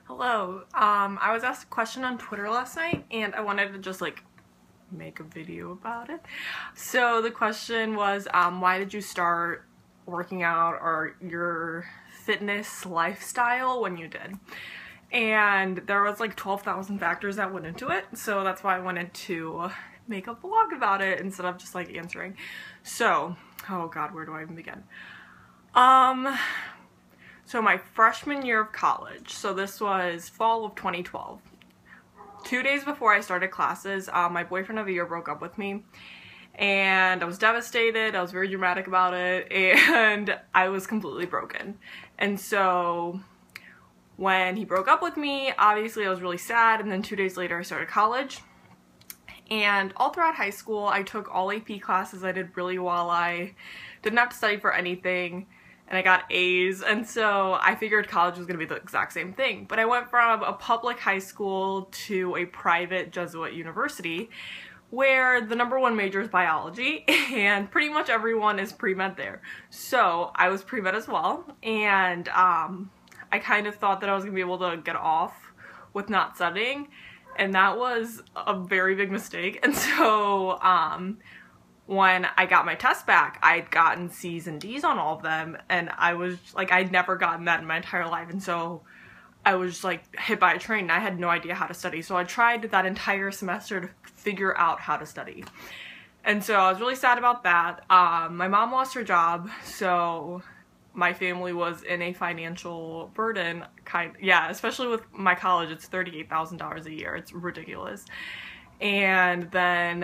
Hello. I was asked a question on Twitter last night and I wanted to just make a video about it. So the question was, why did you start working out or your fitness lifestyle when you did? And there was 12,000 factors that went into it, so that's why I wanted to make a vlog about it instead of just answering. So, oh god, where do I even begin? So my freshman year of college, so this was fall of 2012. 2 days before I started classes, my boyfriend of the year broke up with me, and I was devastated. I was very dramatic about it, and I was completely broken. And so when he broke up with me, obviously I was really sad, and then 2 days later I started college. And all throughout high school, I took all AP classes. I did really well. I didn't have to study for anything, and I got A's, and so I figured college was going to be the exact same thing. But I went from a public high school to a private Jesuit university where the #1 major is biology, and pretty much everyone is pre-med there. So I was pre-med as well, and I kind of thought that I was going to be able to get off with not studying, and that was a very big mistake. And so when I got my test back, I'd gotten C's and D's on all of them, and I was I'd never gotten that in my entire life, and so I was hit by a train, and I had no idea how to study. So I tried that entire semester to figure out how to study, and so I was really sad about that. My mom lost her job, so my family was in a financial burden, especially with my college. It's $38,000 a year. It's ridiculous. And then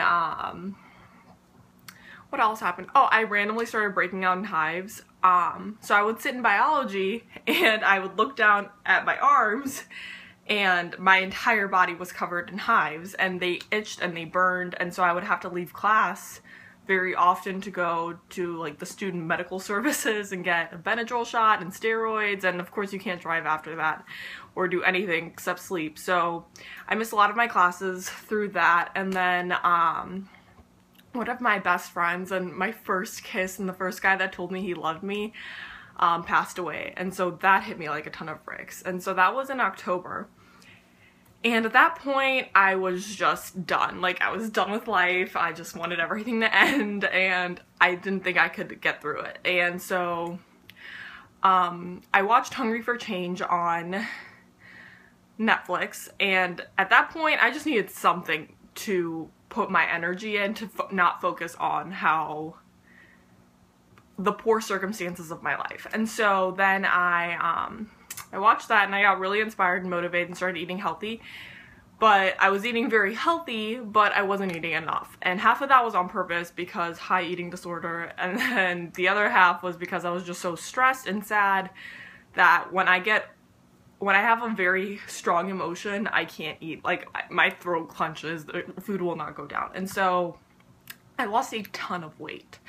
what else happened? Oh, I randomly started breaking out in hives. So I would sit in biology and I would look down at my arms and my entire body was covered in hives, and they itched and they burned, and so I would have to leave class very often to go to the student medical services and get a Benadryl shot and steroids, and of course you can't drive after that or do anything except sleep. So I missed a lot of my classes through that. And then one of my best friends and my first kiss and the first guy that told me he loved me passed away, and so that hit me like a ton of bricks. And so that was in October, and at that point I was just done. I was done with life. I just wanted everything to end, and I didn't think I could get through it. And so I watched Hungry for Change on Netflix, and at that point I just needed something to put my energy in, to not focus on how the poor circumstances of my life. And so then I watched that, and I got really inspired and motivated and started eating healthy. But I was eating very healthy, but I wasn't eating enough. And half of that was on purpose because high eating disorder, and then the other half was because I was just so stressed and sad that when I have a very strong emotion, I can't eat. My throat clenches, the food will not go down. And so I lost a ton of weight.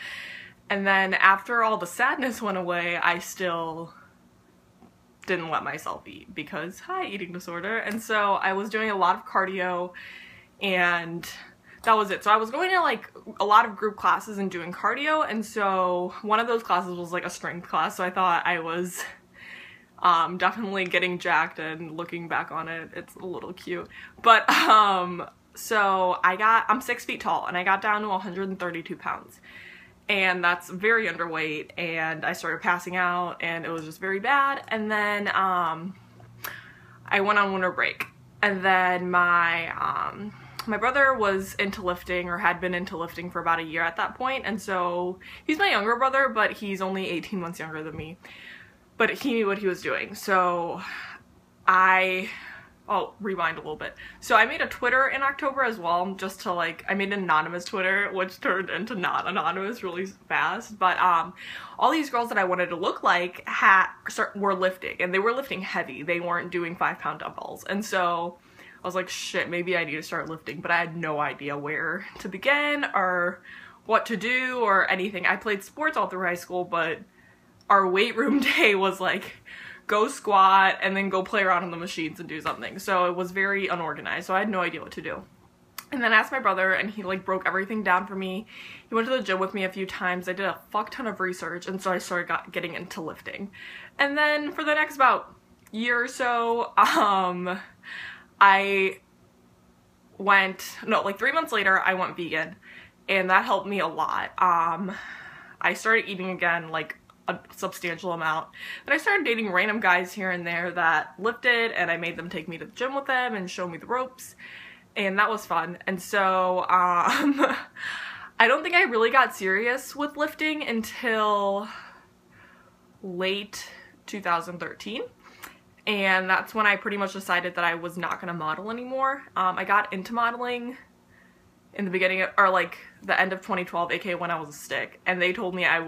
And then after all the sadness went away, I still didn't let myself eat because high eating disorder. And so I was doing a lot of cardio, and that was it. So I was going to a lot of group classes and doing cardio, and so one of those classes was a strength class, so I thought I was definitely getting jacked, and looking back on it, it's a little cute. But so I'm 6 feet tall, and I got down to 132 pounds. And that's very underweight, and I started passing out, and it was just very bad. And then I went on winter break, and then my brother was into lifting, or had been into lifting for about a year at that point, and so he's my younger brother, but he's only 18 months younger than me. But he knew what he was doing, so I'll rewind a little bit. So I made a Twitter in October as well, just to I made an anonymous Twitter, which turned into not anonymous really fast. But all these girls that I wanted to look like were lifting, and they were lifting heavy. They weren't doing 5-pound dumbbells. And so I was like, shit, maybe I need to start lifting, but I had no idea where to begin or what to do or anything. I played sports all through high school, but our weight room day was go squat and then go play around on the machines and do something. So it was very unorganized, so I had no idea what to do. And then I asked my brother, and he broke everything down for me. He went to the gym with me a few times. I did a fuck ton of research, and so I started getting into lifting. And then for the next about year or so, I went, no, like 3 months later, I went vegan, and that helped me a lot. I started eating again, like a substantial amount. Then I started dating random guys here and there that lifted, and I made them take me to the gym with them and show me the ropes, and that was fun. And so, I don't think I really got serious with lifting until late 2013. And that's when I pretty much decided that I was not going to model anymore. I got into modeling in the beginning of, or like the end of 2012, aka when I was a stick, and they told me I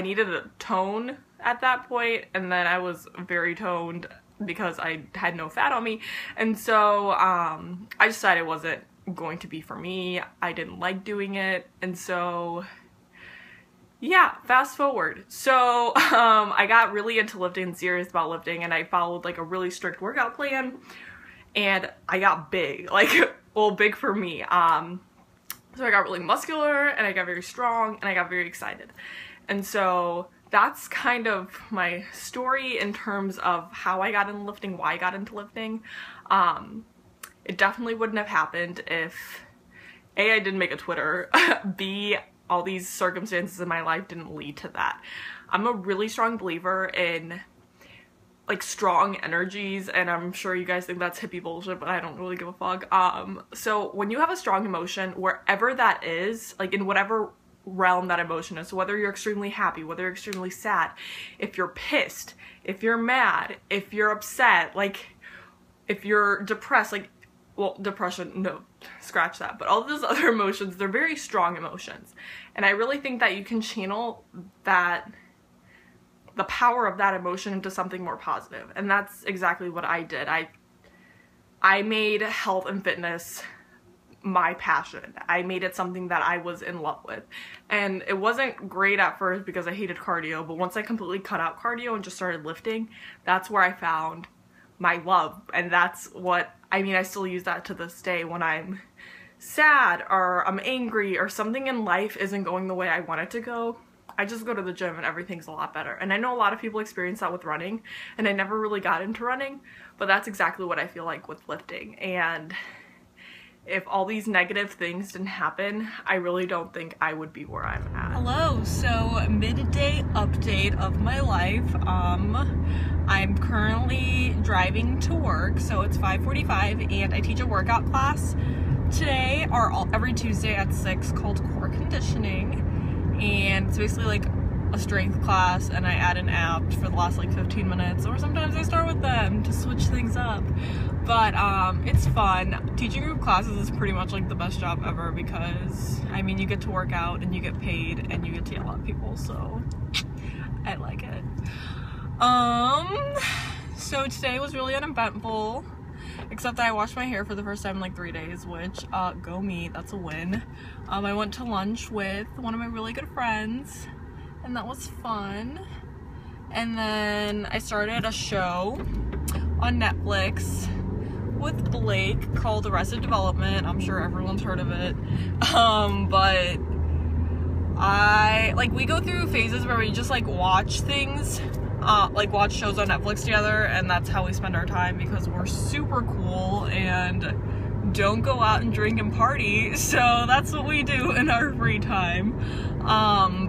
needed a tone at that point, and then I was very toned because I had no fat on me, and so I decided it wasn't going to be for me. I didn't like doing it, and so yeah, fast forward. So I got really into lifting, serious about lifting, and I followed like a really strict workout plan, and I got big, like, well, big for me. So I got really muscular, and I got very strong, and I got very excited. And so that's kind of my story in terms of how I got into lifting, why I got into lifting. It definitely wouldn't have happened if A, I didn't make a Twitter, B, all these circumstances in my life didn't lead to that. I'm a really strong believer in like strong energies, and I'm sure you guys think that's hippie bullshit, but I don't really give a fuck. So when you have a strong emotion, wherever that is, like in whatever realm that emotion is, so whether you're extremely happy, whether you're extremely sad, if you're pissed, if you're mad, if you're upset, like if you're depressed, like, well, depression, no, scratch that, but all those other emotions, they're very strong emotions. And I really think that you can channel that, the power of that emotion into something more positive. And that's exactly what I did. I made health and fitness my passion. I made it something that I was in love with. And it wasn't great at first because I hated cardio, but once I completely cut out cardio and just started lifting, that's where I found my love. And that's what, I mean, I still use that to this day when I'm sad or I'm angry or something in life isn't going the way I want it to go. I just go to the gym and everything's a lot better. And I know a lot of people experience that with running, and I never really got into running, but that's exactly what I feel like with lifting. And if all these negative things didn't happen, I really don't think I would be where I'm at. Hello, so midday update of my life. I'm currently driving to work, so it's 5:45, and I teach a workout class today, or every Tuesday at 6, called Core Conditioning. And it's basically like a strength class, and I add an app for the last like 15 minutes, or sometimes I start with them to switch things up. But it's fun. Teaching group classes is pretty much like the best job ever because, I mean, you get to work out and you get paid and you get to yell at people, so I like it. So today was really uneventful, except that I washed my hair for the first time in like 3 days, which, go me, that's a win. I went to lunch with one of my really good friends, and that was fun. And then I started a show on Netflix with Blake called Arrested Development. I'm sure everyone's heard of it. But we go through phases where we just like watch things, like watch shows on Netflix together, and that's how we spend our time because we're super cool and don't go out and drink and party, so that's what we do in our free time.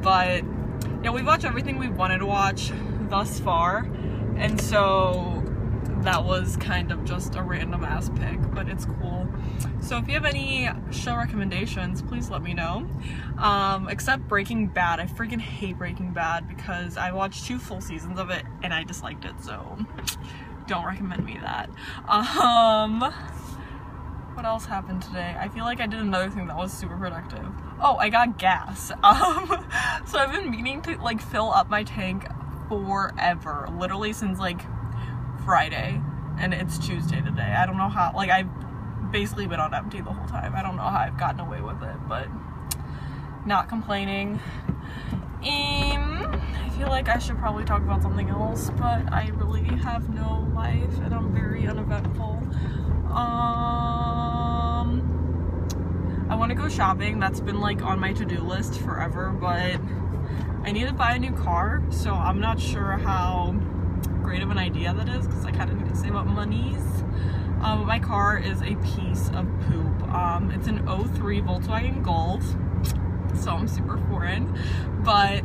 But yeah, we've watched everything we've wanted to watch thus far, and so that was kind of just a random ass pick, but it's cool. So if you have any show recommendations, please let me know. Except Breaking Bad. I freaking hate Breaking Bad because I watched 2 full seasons of it and I disliked it, so don't recommend me that. What else happened today? I feel like I did another thing that was super productive. Oh, I got gas. So I've been meaning to like fill up my tank forever, literally since like Friday, and it's Tuesday today. I don't know how, like, I've basically been on empty the whole time. I don't know how I've gotten away with it, but not complaining. I feel like I should probably talk about something else, but I really have no life and I'm very uneventful. I want to go shopping. That's been like on my to-do list forever, but I need to buy a new car, so I'm not sure how great of an idea that is, because I kind of need to save up monies. My car is a piece of poop. It's an 03 Volkswagen Golf, so I'm super foreign, but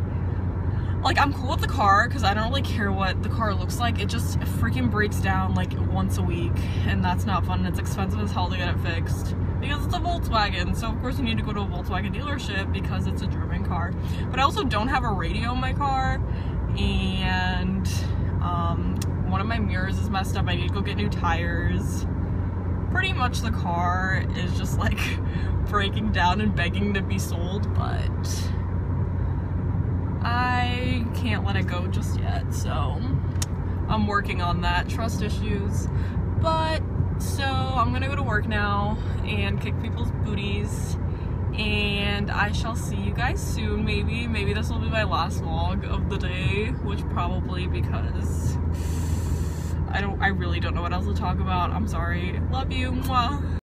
like I'm cool with the car because I don't really care what the car looks like. It just freaking breaks down like once a week, and that's not fun. It's expensive as hell to get it fixed because it's a Volkswagen, so of course you need to go to a Volkswagen dealership because it's a German car. But I also don't have a radio in my car, and one of my mirrors is messed up. I need to go get new tires. Pretty much the car is just like breaking down and begging to be sold, but I can't let it go just yet, so I'm working on that. Trust issues. But so I'm gonna go to work now and kick people's booties, and I shall see you guys soon. Maybe this will be my last vlog of the day, which probably, because I really don't know what else to talk about. I'm sorry. Love you. Mwah.